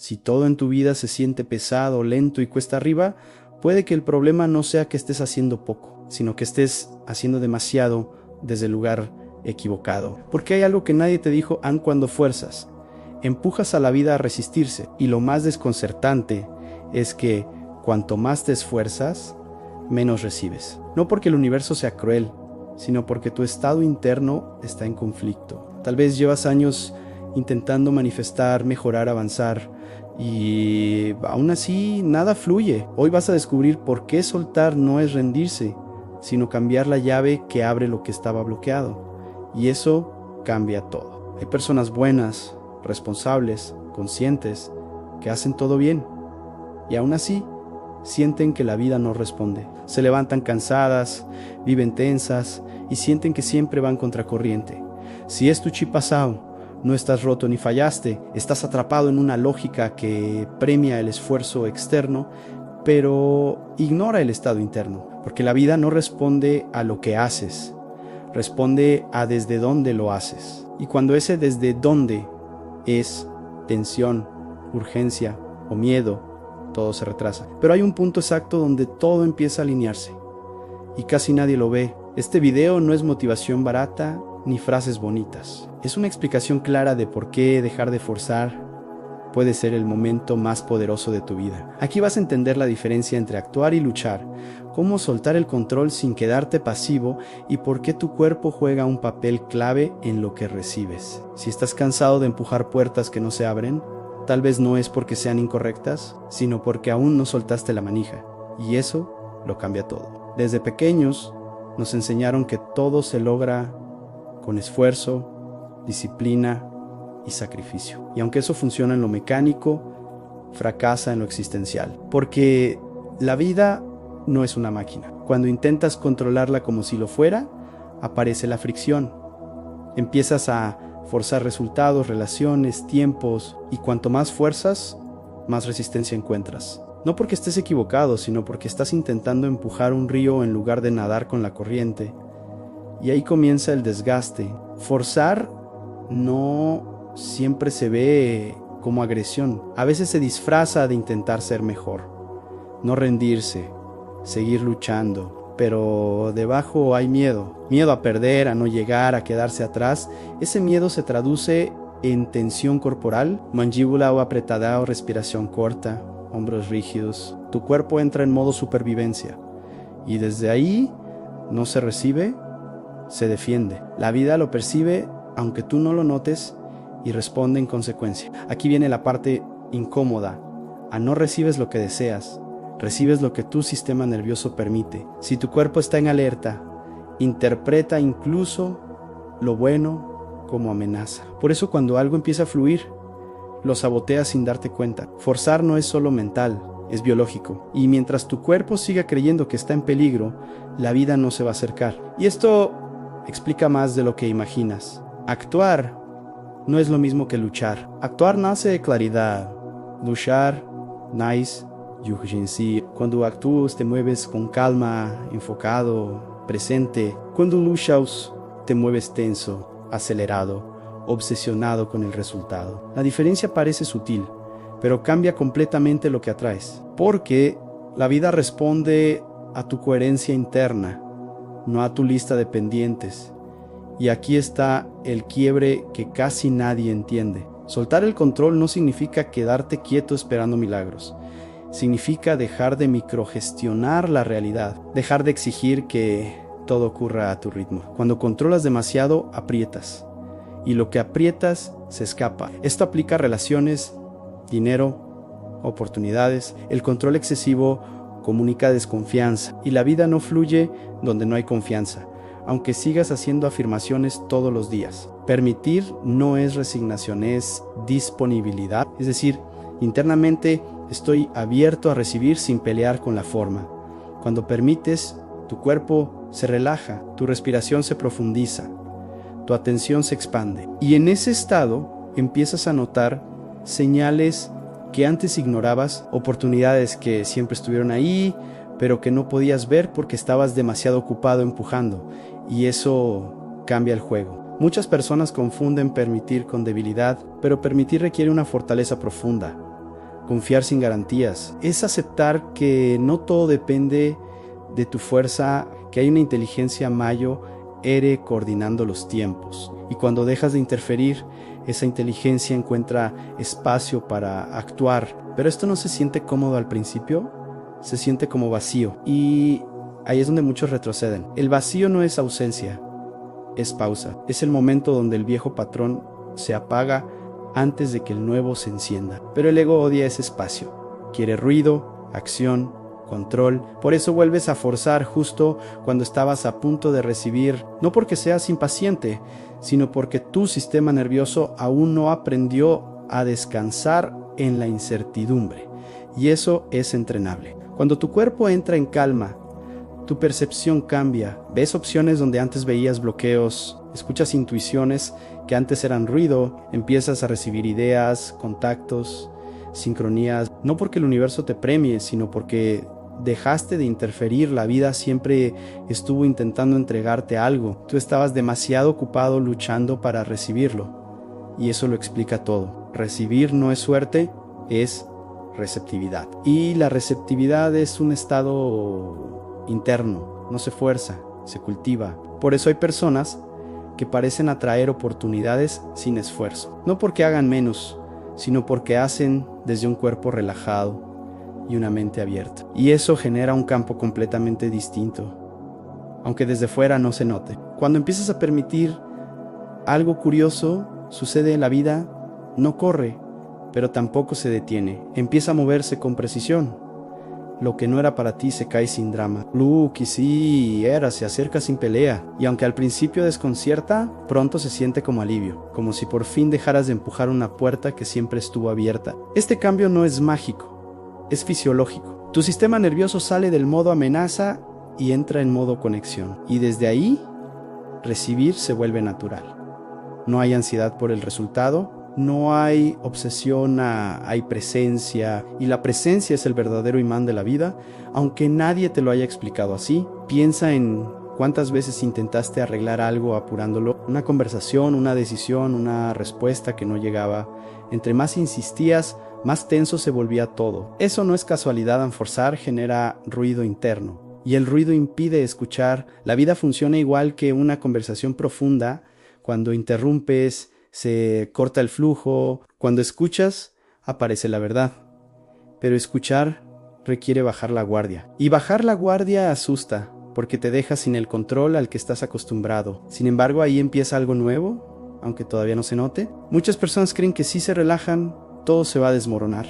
Si todo en tu vida se siente pesado, lento y cuesta arriba, puede que el problema no sea que estés haciendo poco, sino que estés haciendo demasiado desde el lugar equivocado. Porque hay algo que nadie te dijo aun cuando fuerzas. Empujas a la vida a resistirse, y lo más desconcertante es que cuanto más te esfuerzas, menos recibes. No porque el universo sea cruel, sino porque tu estado interno está en conflicto. Tal vez llevas años intentando manifestar, mejorar, avanzar, y aún así nada fluye. Hoy vas a descubrir por qué soltar no es rendirse, sino cambiar la llave que abre lo que estaba bloqueado. Y eso cambia todo. Hay personas buenas, responsables, conscientes, que hacen todo bien, y aún así sienten que la vida no responde. Se levantan cansadas, viven tensas y sienten que siempre van contracorriente. Si es tu chip pasado, no estás roto ni fallaste, estás atrapado en una lógica que premia el esfuerzo externo, pero ignora el estado interno, porque la vida no responde a lo que haces, responde a desde dónde lo haces. Y cuando ese desde dónde es tensión, urgencia o miedo, todo se retrasa. Pero hay un punto exacto donde todo empieza a alinearse, y casi nadie lo ve. Este video no es motivación barata ni frases bonitas. Es una explicación clara de por qué dejar de forzar puede ser el momento más poderoso de tu vida. Aquí vas a entender la diferencia entre actuar y luchar, cómo soltar el control sin quedarte pasivo y por qué tu cuerpo juega un papel clave en lo que recibes. Si estás cansado de empujar puertas que no se abren, tal vez no es porque sean incorrectas, sino porque aún no soltaste la manija, y eso lo cambia todo. Desde pequeños nos enseñaron que todo se logra con esfuerzo, disciplina y sacrificio. Y aunque eso funciona en lo mecánico, fracasa en lo existencial. Porque la vida no es una máquina. Cuando intentas controlarla como si lo fuera, aparece la fricción. Empiezas a forzar resultados, relaciones, tiempos, y cuanto más fuerzas, más resistencia encuentras. No porque estés equivocado, sino porque estás intentando empujar un río en lugar de nadar con la corriente. Y ahí comienza el desgaste. Forzar no siempre se ve como agresión. A veces se disfraza de intentar ser mejor. No rendirse, seguir luchando. Pero debajo hay miedo. Miedo a perder, a no llegar, a quedarse atrás. Ese miedo se traduce en tensión corporal, mandíbula o apretada o respiración corta, hombros rígidos. Tu cuerpo entra en modo supervivencia. Y desde ahí no se recibe, se defiende. La vida lo percibe aunque tú no lo notes y responde en consecuencia. Aquí viene la parte incómoda. No recibes lo que deseas, recibes lo que tu sistema nervioso permite. Si tu cuerpo está en alerta, interpreta incluso lo bueno como amenaza. Por eso cuando algo empieza a fluir, lo saboteas sin darte cuenta. Forzar no es solo mental, es biológico. Y mientras tu cuerpo siga creyendo que está en peligro, la vida no se va a acercar. Y esto explica más de lo que imaginas. Actuar no es lo mismo que luchar. Actuar nace de claridad. Luchar nace de urgencia. Cuando actúas te mueves con calma, enfocado, presente. Cuando luchas te mueves tenso, acelerado, obsesionado con el resultado. La diferencia parece sutil, pero cambia completamente lo que atraes. Porque la vida responde a tu coherencia interna, no a tu lista de pendientes. Y aquí está el quiebre que casi nadie entiende. Soltar el control no significa quedarte quieto esperando milagros. Significa dejar de microgestionar la realidad, dejar de exigir que todo ocurra a tu ritmo. Cuando controlas demasiado, aprietas. Y lo que aprietas se escapa. Esto aplica a relaciones, dinero, oportunidades. El control excesivo comunica desconfianza. Y la vida no fluye donde no hay confianza, aunque sigas haciendo afirmaciones todos los días. Permitir no es resignación, es disponibilidad. Es decir, internamente estoy abierto a recibir sin pelear con la forma. Cuando permites, tu cuerpo se relaja, tu respiración se profundiza, tu atención se expande. Y en ese estado empiezas a notar señales que antes ignorabas, oportunidades que siempre estuvieron ahí, pero que no podías ver porque estabas demasiado ocupado empujando. Y eso cambia el juego. Muchas personas confunden permitir con debilidad, pero permitir requiere una fortaleza profunda. confiar sin garantías. Es aceptar que no todo depende de tu fuerza, que hay una inteligencia mayo ere coordinando los tiempos. Y cuando dejas de interferir, esa inteligencia encuentra espacio para actuar. Pero esto no se siente cómodo al principio, se siente como vacío. Y ahí es donde muchos retroceden. El vacío no es ausencia, es pausa. Es el momento donde el viejo patrón se apaga antes de que el nuevo se encienda. Pero el ego odia ese espacio. Quiere ruido, acción, control. Por eso vuelves a forzar justo cuando estabas a punto de recibir, no porque seas impaciente, sino porque tu sistema nervioso aún no aprendió a descansar en la incertidumbre. Y eso es entrenable. Cuando tu cuerpo entra en calma, tu percepción cambia. Ves opciones donde antes veías bloqueos, escuchas intuiciones que antes eran ruido, empiezas a recibir ideas, contactos, sincronías, no porque el universo te premie, sino porque dejaste de interferir. La vida siempre estuvo intentando entregarte algo. Tú estabas demasiado ocupado luchando para recibirlo. Y eso lo explica todo. Recibir no es suerte, es receptividad. Y la receptividad es un estado interno, no se fuerza, se cultiva. Por eso hay personas que parecen atraer oportunidades sin esfuerzo. No porque hagan menos, sino porque hacen desde un cuerpo relajado y una mente abierta. Y eso genera un campo completamente distinto, aunque desde fuera no se note. Cuando empiezas a permitir algo curioso sucede en la vida, no corre, pero tampoco se detiene. Empieza a moverse con precisión. Lo que no era para ti se cae sin drama. Lo que sí era se acerca sin pelea. Y aunque al principio desconcierta, pronto se siente como alivio. Como si por fin dejaras de empujar una puerta que siempre estuvo abierta. Este cambio no es mágico, es fisiológico. Tu sistema nervioso sale del modo amenaza y entra en modo conexión. Y desde ahí, recibir se vuelve natural. No hay ansiedad por el resultado. No hay obsesión, hay presencia, y la presencia es el verdadero imán de la vida, aunque nadie te lo haya explicado así. Piensa en cuántas veces intentaste arreglar algo apurándolo, una conversación, una decisión, una respuesta que no llegaba. Entre más insistías, más tenso se volvía todo. Eso no es casualidad, forzar genera ruido interno, y el ruido impide escuchar. La vida funciona igual que una conversación profunda. Cuando interrumpes, se corta el flujo. Cuando escuchas, aparece la verdad. Pero escuchar requiere bajar la guardia. Y bajar la guardia asusta, porque te deja sin el control al que estás acostumbrado. Sin embargo, ahí empieza algo nuevo, aunque todavía no se note. Muchas personas creen que si se relajan, todo se va a desmoronar.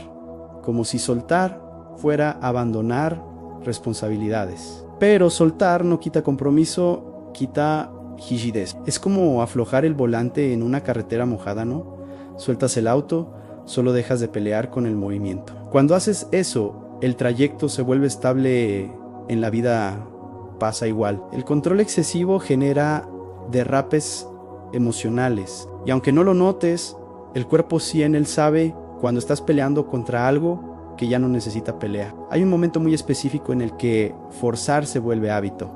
Como si soltar fuera abandonar responsabilidades. Pero soltar no quita compromiso, quita rigidez. Es como aflojar el volante en una carretera mojada, ¿no? Sueltas el auto, solo dejas de pelear con el movimiento. Cuando haces eso, el trayecto se vuelve estable. En la vida pasa igual. El control excesivo genera derrapes emocionales. Y aunque no lo notes, el cuerpo sí en él sabe cuando estás peleando contra algo que ya no necesita pelea. Hay un momento muy específico en el que forzar se vuelve hábito.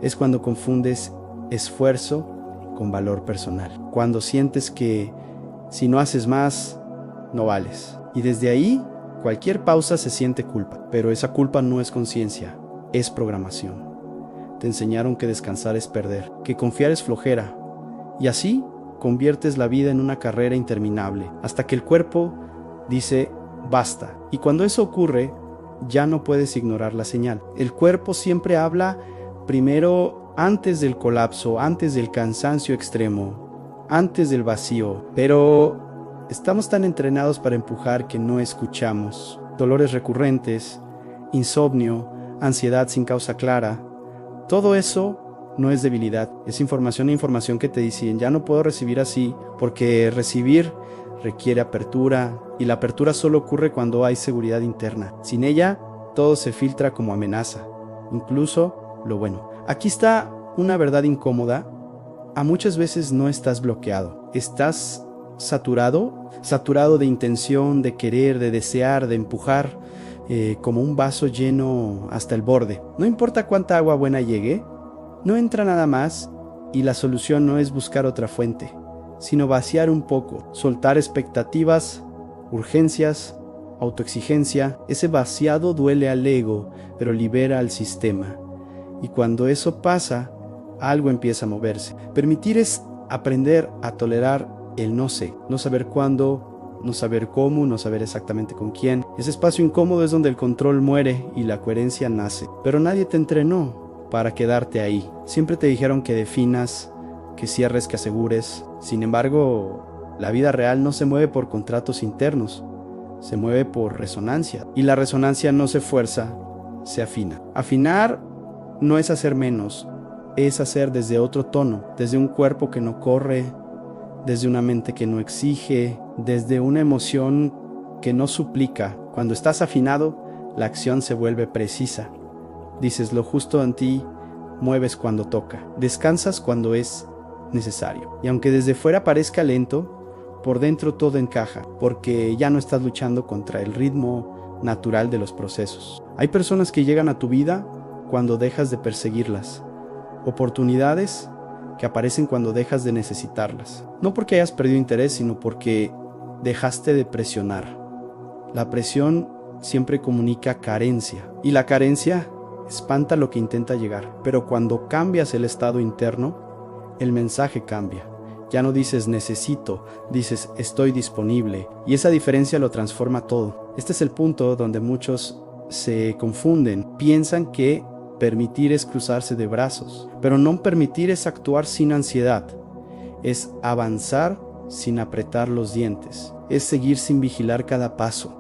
Es cuando confundes esfuerzo con valor personal. Cuando sientes que si no haces más, no vales. Y desde ahí, cualquier pausa se siente culpa. Pero esa culpa no es conciencia, es programación. Te enseñaron que descansar es perder, que confiar es flojera. Y así conviertes la vida en una carrera interminable, hasta que el cuerpo dice basta. Y cuando eso ocurre, ya no puedes ignorar la señal. El cuerpo siempre habla primero, antes del colapso, antes del cansancio extremo, antes del vacío. Pero estamos tan entrenados para empujar que no escuchamos. Dolores recurrentes, insomnio, ansiedad sin causa clara. Todo eso no es debilidad, es información que te dicen ya no puedo recibir así, porque recibir requiere apertura, y la apertura solo ocurre cuando hay seguridad interna. Sin ella, todo se filtra como amenaza, incluso lo bueno. Aquí está una verdad incómoda. A muchas veces no estás bloqueado, estás saturado de intención, de querer, de desear, de empujar, como un vaso lleno hasta el borde. No importa cuánta agua buena llegue, no entra nada más, y la solución no es buscar otra fuente, sino vaciar un poco, soltar expectativas, urgencias, autoexigencia, ese vaciado duele al ego, pero libera al sistema. Y cuando eso pasa, algo empieza a moverse. Permitir es aprender a tolerar el no sé, no saber cuándo, no saber cómo, no saber exactamente con quién. Ese espacio incómodo es donde el control muere y la coherencia nace. Pero nadie te entrenó para quedarte ahí. Siempre te dijeron que definas, que cierres, que asegures. Sin embargo, la vida real no se mueve por contratos internos, se mueve por resonancia. Y la resonancia no se fuerza, se afina. Afinar no es hacer menos, es hacer desde otro tono, desde un cuerpo que no corre, desde una mente que no exige, desde una emoción que no suplica. Cuando estás afinado, la acción se vuelve precisa. Dices lo justo en ti, mueves cuando toca, descansas cuando es necesario. Y aunque desde fuera parezca lento, por dentro todo encaja, porque ya no estás luchando contra el ritmo natural de los procesos. Hay personas que llegan a tu vida cuando dejas de perseguirlas, oportunidades que aparecen cuando dejas de necesitarlas. No porque hayas perdido interés, sino porque dejaste de presionar. La presión siempre comunica carencia, y la carencia espanta lo que intenta llegar. Pero cuando cambias el estado interno, el mensaje cambia. Ya no dices necesito, dices estoy disponible, y esa diferencia lo transforma todo. Este es el punto donde muchos se confunden. Piensan que permitir es cruzarse de brazos, pero no permitir es actuar sin ansiedad, es avanzar sin apretar los dientes, es seguir sin vigilar cada paso.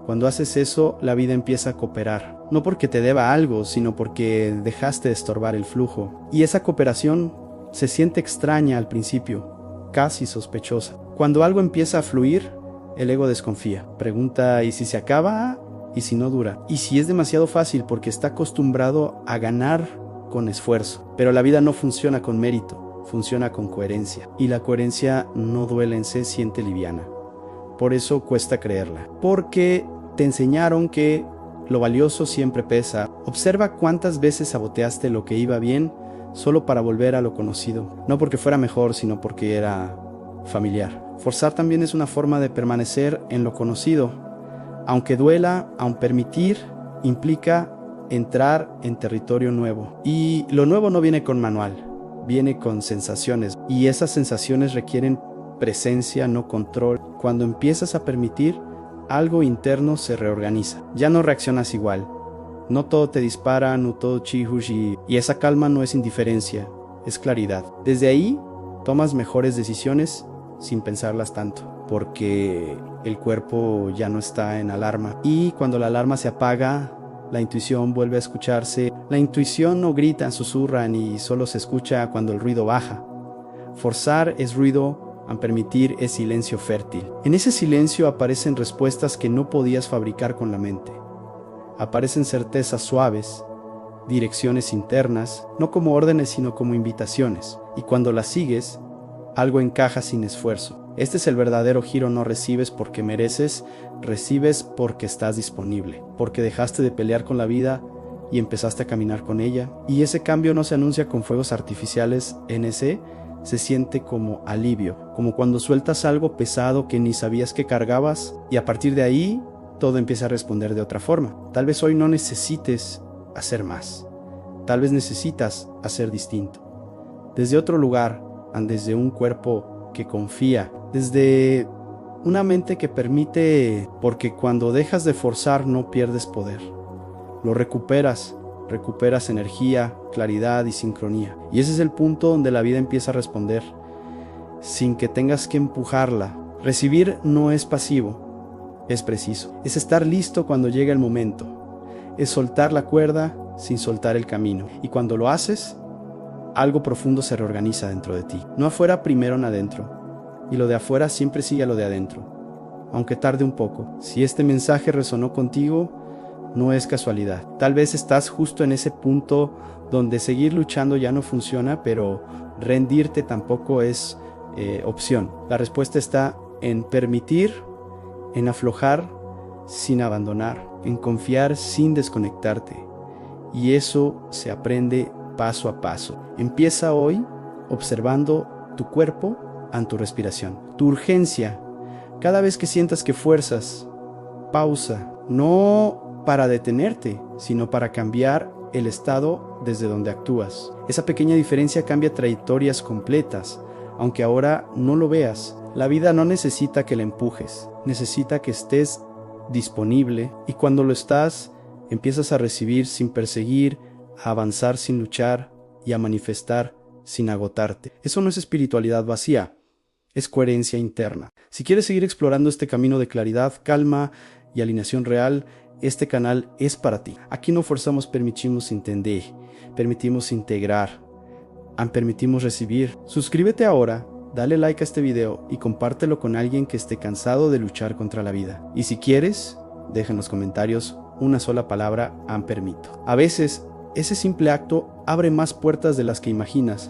Cuando haces eso, la vida empieza a cooperar, no porque te deba algo, sino porque dejaste de estorbar el flujo. Y esa cooperación se siente extraña al principio, casi sospechosa. Cuando algo empieza a fluir, el ego desconfía. Pregunta, ¿y si se acaba? ¿Y si no dura? ¿Y si es demasiado fácil? Porque está acostumbrado a ganar con esfuerzo. Pero la vida no funciona con mérito, funciona con coherencia. Y la coherencia no duele, se siente liviana. Por eso cuesta creerla. Porque te enseñaron que lo valioso siempre pesa. Observa cuántas veces saboteaste lo que iba bien solo para volver a lo conocido. No porque fuera mejor, sino porque era familiar. Forzar también es una forma de permanecer en lo conocido. Aunque duela, aun permitir, implica entrar en territorio nuevo. Y lo nuevo no viene con manual, viene con sensaciones. Y esas sensaciones requieren presencia, no control. Cuando empiezas a permitir, algo interno se reorganiza. Ya no reaccionas igual. No todo te dispara, no todo chihush, y esa calma no es indiferencia, es claridad. Desde ahí, tomas mejores decisiones sin pensarlas tanto, porque el cuerpo ya no está en alarma. Y cuando la alarma se apaga, la intuición vuelve a escucharse. La intuición no grita, susurra, ni solo se escucha cuando el ruido baja. Forzar es ruido, a permitir es silencio fértil. En ese silencio aparecen respuestas que no podías fabricar con la mente. Aparecen certezas suaves, direcciones internas, no como órdenes sino como invitaciones. Y cuando las sigues, algo encaja sin esfuerzo. Este es el verdadero giro. No recibes porque mereces, recibes porque estás disponible, porque dejaste de pelear con la vida y empezaste a caminar con ella. Y ese cambio no se anuncia con fuegos artificiales. En ese se siente como alivio, como cuando sueltas algo pesado que ni sabías que cargabas, y a partir de ahí todo empieza a responder de otra forma. Tal vez hoy no necesites hacer más, tal vez necesitas hacer distinto, desde otro lugar, desde un cuerpo que confía, desde una mente que permite, porque cuando dejas de forzar no pierdes poder, lo recuperas energía, claridad y sincronía. Y ese es el punto donde la vida empieza a responder, sin que tengas que empujarla. Recibir no es pasivo, es preciso. Es estar listo cuando llega el momento. Es soltar la cuerda sin soltar el camino. Y cuando lo haces, algo profundo se reorganiza dentro de ti. No afuera, primero en adentro. Y lo de afuera siempre sigue a lo de adentro, aunque tarde un poco. Si este mensaje resonó contigo, no es casualidad. Tal vez estás justo en ese punto donde seguir luchando ya no funciona, pero rendirte tampoco es opción. La respuesta está en permitir, en aflojar sin abandonar, en confiar sin desconectarte. Y eso se aprende paso a paso. Empieza hoy observando tu cuerpo ante tu respiración. Tu urgencia, cada vez que sientas que fuerzas, una pausa, no para detenerte, sino para cambiar el estado desde donde actúas. Esa pequeña diferencia cambia trayectorias completas, aunque ahora no lo veas. La vida no necesita que la empujes, necesita que estés disponible, y cuando lo estás, empiezas a recibir sin perseguir, a avanzar sin luchar y a manifestar sin agotarte. Eso no es espiritualidad vacía, es coherencia interna. Si quieres seguir explorando este camino de claridad, calma y alineación real, este canal es para ti. Aquí no forzamos, permitimos entender, permitimos integrar, permitimos recibir. Suscríbete ahora, dale like a este video y compártelo con alguien que esté cansado de luchar contra la vida. Y si quieres, deja en los comentarios una sola palabra, permito. A veces, ese simple acto abre más puertas de las que imaginas.